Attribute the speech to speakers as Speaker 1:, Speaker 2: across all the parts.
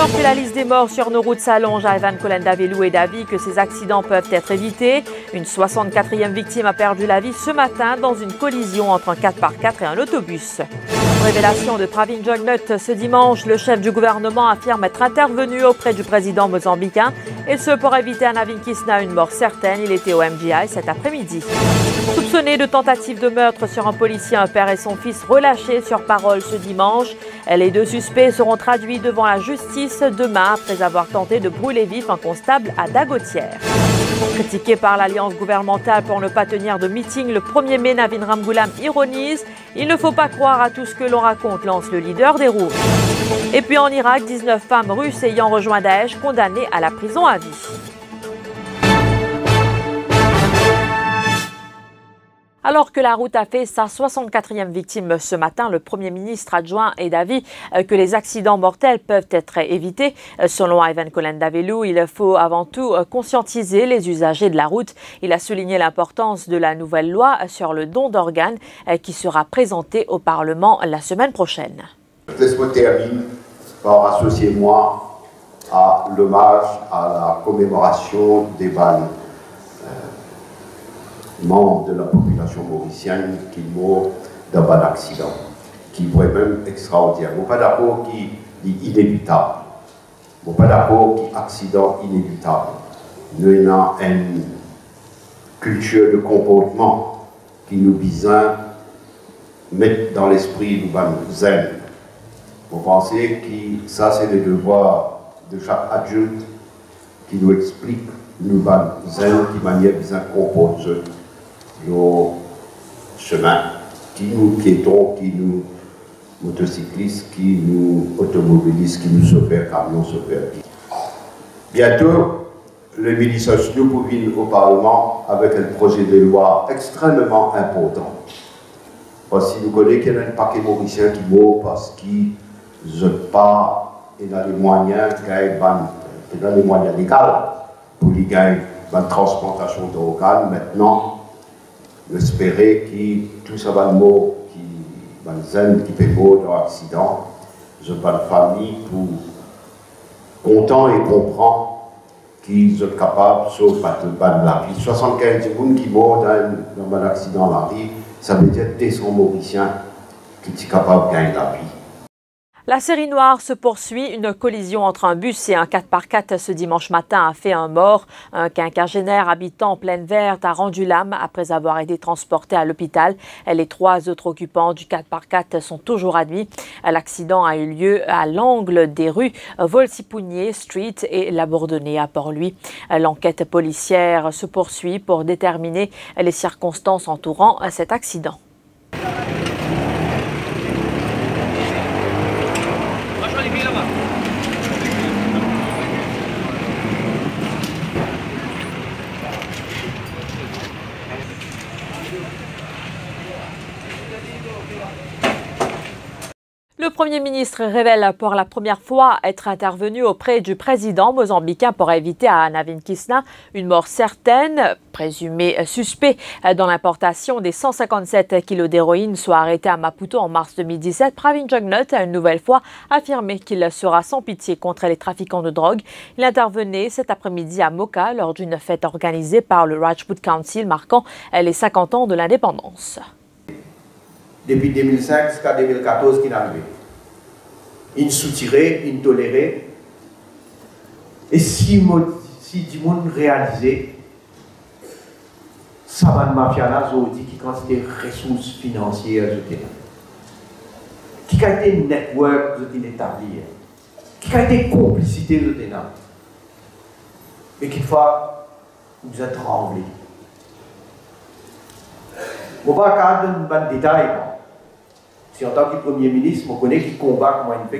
Speaker 1: Alors que la liste des morts sur nos routes s'allonge à Evan Kolendavelou est d'avis que ces accidents peuvent être évités. Une 64e victime a perdu la vie ce matin dans une collision entre un 4x4 et un autobus. Révélation de Pravin Jugnut ce dimanche, le chef du gouvernement affirme être intervenu auprès du président mozambicain et ce pour éviter à Navin Kisna une mort certaine. Il était au MGI cet après-midi. Soupçonné de tentative de meurtre sur un policier, un père et son fils relâchés sur parole ce dimanche. Les deux suspects seront traduits devant la justice demain après avoir tenté de brûler vif un constable à Dagotière. Critiqué par l'Alliance gouvernementale pour ne pas tenir de meeting, le 1er mai, Navin Ramgoolam ironise « Il ne faut pas croire à tout ce que l'on raconte », lance le leader des Rouges. Et puis en Irak, 19 femmes russes ayant rejoint Daesh condamnées à la prison à vie. Alors que la route a fait sa 64e victime ce matin, le Premier ministre adjoint est d'avis que les accidents mortels peuvent être évités. Selon Evan Kolendavelou, il faut avant tout conscientiser les usagers de la route. Il a souligné l'importance de la nouvelle loi sur le don d'organes qui sera présentée au Parlement la semaine prochaine.
Speaker 2: Laisse-moi terminer par associer moi à l'hommage à la commémoration des balles. Membres de la population mauricienne qui meurent dans un accident, qui est vraiment extraordinaire. Je ne suis pas d'accord qui est inévitable. Je ne suis pas d'accord qui est accident inévitable. Nous avons une culture de comportement qui nous vise à mettre dans l'esprit du zen. Vous pensez que ça, c'est le devoir de chaque adulte qui nous explique nous zen qui manière bien composer nos chemins, qui nous piétons, qui nous motocyclistes, qui nous automobilistes, qui nous chauffeurs, camions, chauffeurs. Bientôt, le ministre nous pour venir au Parlement avec un projet de loi extrêmement important. Parce que nous connaissons qu'il y a un paquet mauricien qui meurt parce qu'ils n'ont pas les moyens, les moyens légaux pour les gagner la transplantation d'organes. Maintenant, j'espérais que tout ça va mort, qui fait mort dans l'accident, je pas de famille pour content et comprend qu'ils sont capables de sauver la vie. 75 personnes qui meurent dans un accident la vie, ça veut dire des Mauriciens qui sont capables de gagner la vie.
Speaker 1: La série noire se poursuit. Une collision entre un bus et un 4x4 ce dimanche matin a fait un mort. Un quinquagénaire habitant en Plaine Verte a rendu l'âme après avoir été transporté à l'hôpital. Les 3 autres occupants du 4x4 sont toujours admis. L'accident a eu lieu à l'angle des rues Volsipounier Street et La Bourdonnais à Port-Louis. L'enquête policière se poursuit pour déterminer les circonstances entourant cet accident. Le Premier ministre révèle pour la première fois être intervenu auprès du président mozambicain pour éviter à Navin Kisna une mort certaine. Présumé suspect dans l'importation des 157 kilos d'héroïne soit arrêté à Maputo en mars 2017, Pravin Jugnut a une nouvelle fois affirmé qu'il sera sans pitié contre les trafiquants de drogue. Il intervenait cet après-midi à Moka lors d'une fête organisée par le Rajput Council marquant les 50 ans de l'indépendance.
Speaker 3: Depuis 2005 jusqu'à 2014 qu'il est arrivé. Il soutirait, il tolérait. Et si du monde réalisait, ça va de mafia là, dit qui quantité de ressources financières, qui a été network établi, qui a été complicité de ténat. Et qu'il faut vous êtes tremblé. Je ne vais pas donner un détail. Si en tant que Premier ministre, je connais qui combat, comment il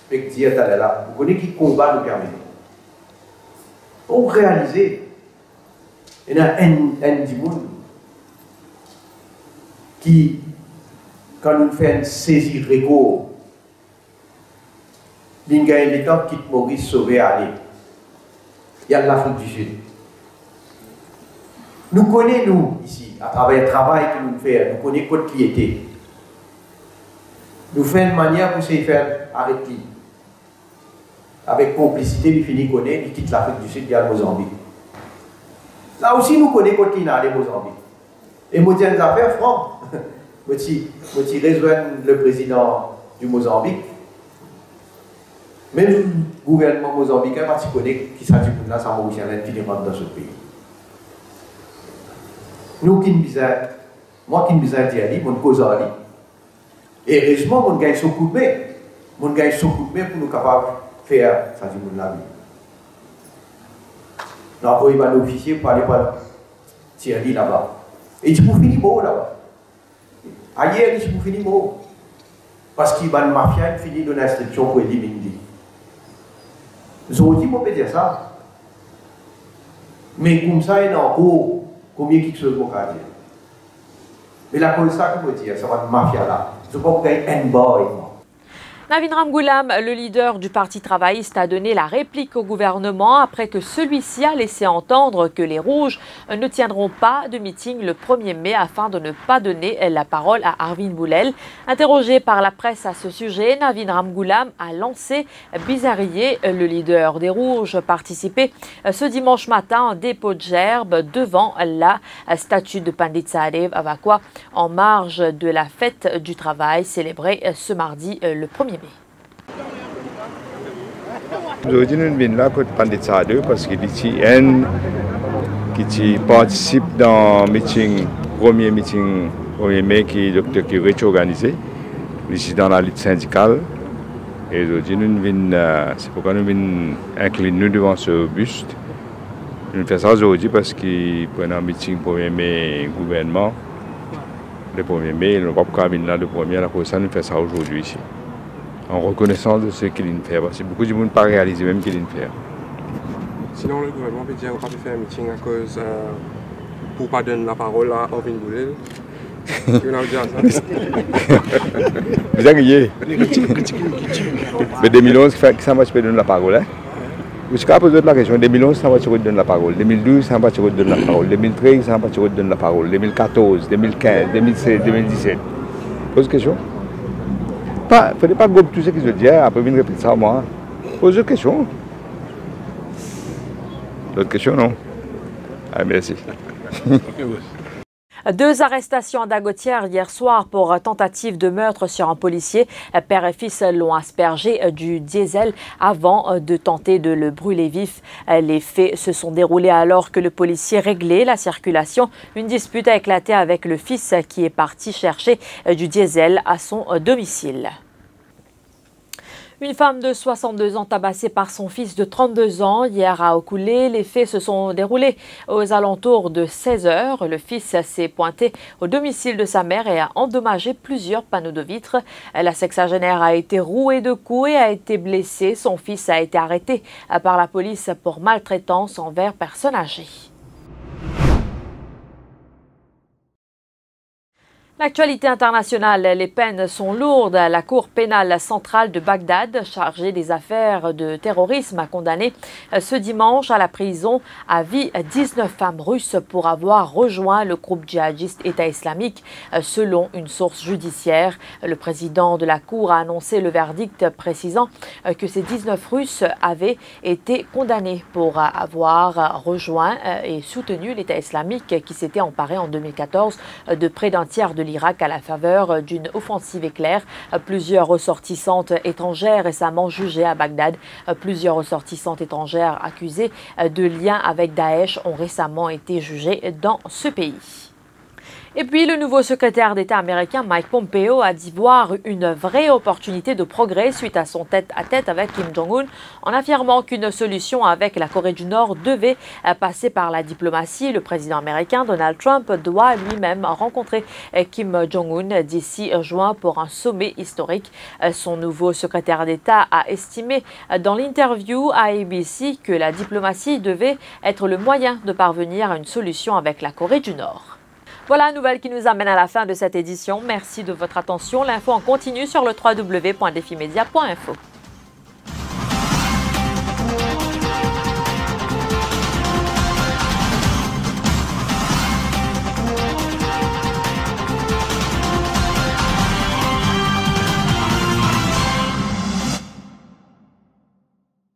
Speaker 3: fait dire là, je connais qui combat nous permet. Pour réaliser, il y a un monde qui, quand nous faisons une saisie régo, il y a une étape qui Maurice sauver à aller. Il y a l'Afrique du Sud. Nous connaissons, nous, ici, à travers le travail que nous faisons, nous connaissons notre piété. Nous faisons une manière pour se faire arrêter. avec complicité, il finit connaître, il quitte l'Afrique du Sud, il y a le Mozambique. Là aussi, nous connaissons quand il y a le Mozambique. Et moi, j'ai des affaires francs. Moi, je rejoins le président du Mozambique. Même le gouvernement mozambicain, parce qu'il connaît qui s'agit de là, ça Mauricien qui rentre dans ce pays. Nous qui nous disons, moi qui nous disons, mon cause à lui. Et heureusement, mon gagne son coup de main. Mon gagne son coup de main pour nous capables de faire ça du la vie. Nous avons eu un officier pour aller par Thierry là-bas. Et il faut finir beau là-bas. Ailleurs, il faut finir beau. Parce qu'il y a une mafia qui finit de l'instruction pour éliminer. Nous avons dit, on peut dire ça. Mais comme ça, il y a encore combien quelque chose pour dire. Mais la cause ça que je veux dire, ça va une mafia là. Je ne peux pas gagner un boy.
Speaker 1: Navin Ramgoolam, le leader du Parti travailliste, a donné la réplique au gouvernement après que celui-ci a laissé entendre que les Rouges ne tiendront pas de meeting le 1er mai afin de ne pas donner la parole à Arvin Boulel. Interrogé par la presse à ce sujet, Navin Ramgoolam a lancé bizarrier. Le leader des Rouges participait ce dimanche matin en dépôt de gerbe devant la statue de Pandit Sahadev à Vakwa en marge de la fête du travail célébrée ce mardi le 1er mai.
Speaker 4: Aujourd'hui, nous venons là pour Pandit Sahadev parce qu'il y a un qui participe dans le premier meeting 1er mai qui est le Dr. Kirich organisé, ici dans la lutte syndicale. Et aujourd'hui, nous venons, c'est pourquoi nous venons incliner devant ce buste. Nous faisons ça aujourd'hui parce qu'il prend un meeting 1er mai gouvernement. Le 1er mai, nous ne pouvons pas venir là le 1er, là pour ça nous faisons ça aujourd'hui ici. En reconnaissance de ce qu'il vient de faire, parce que beaucoup de monde n'a pas réalisé même qu'il vient de faire.
Speaker 5: Sinon, le gouvernement peut dire qu'on va faire un meeting à cause pour ne pas donner la parole à Arvin Boulel. Vous avez dit ça?
Speaker 4: Vous avez mais 2011, ça va se donner la parole. Hein? Jusqu'à poser la question, 2011, ça va se donner la parole. 2012, ça va se donner la parole. 2013, ça va se donner la parole. 2014, 2015, 2016, 2017. Pose question. Il ne fallait pas grouper tout ce qu'ils ont dit, après venir répéter ça à moi. Pose une question. D'autres questions, non? Ah, merci.
Speaker 1: Deux arrestations à Dagotière hier soir pour tentative de meurtre sur un policier. Père et fils l'ont aspergé du diesel avant de tenter de le brûler vif. Les faits se sont déroulés alors que le policier réglait la circulation. Une dispute a éclaté avec le fils qui est parti chercher du diesel à son domicile. Une femme de 62 ans tabassée par son fils de 32 ans hier à Okoulé. Les faits se sont déroulés aux alentours de 16 h. Le fils s'est pointé au domicile de sa mère et a endommagé plusieurs panneaux de vitres. La sexagénaire a été rouée de coups et a été blessée. Son fils a été arrêté par la police pour maltraitance envers personnes âgées. L'actualité internationale, les peines sont lourdes. La Cour pénale centrale de Bagdad, chargée des affaires de terrorisme, a condamné ce dimanche à la prison à vie 19 femmes russes pour avoir rejoint le groupe djihadiste État islamique, selon une source judiciaire. Le président de la Cour a annoncé le verdict précisant que ces 19 Russes avaient été condamnés pour avoir rejoint et soutenu l'État islamique qui s'était emparé en 2014 de près d'un tiers de l'Irak à la faveur d'une offensive éclair. Plusieurs ressortissantes étrangères récemment jugées à Bagdad, plusieurs ressortissantes étrangères accusées de liens avec Daesh ont récemment été jugées dans ce pays. Et puis, le nouveau secrétaire d'État américain Mike Pompeo a dit voir une vraie opportunité de progrès suite à son tête-à-tête avec Kim Jong-un, en affirmant qu'une solution avec la Corée du Nord devait passer par la diplomatie. Le président américain Donald Trump doit lui-même rencontrer Kim Jong-un d'ici juin pour un sommet historique. Son nouveau secrétaire d'État a estimé dans l'interview à ABC que la diplomatie devait être le moyen de parvenir à une solution avec la Corée du Nord. Voilà, nouvelle qui nous amène à la fin de cette édition. Merci de votre attention. L'info en continu sur le www.defimedia.info.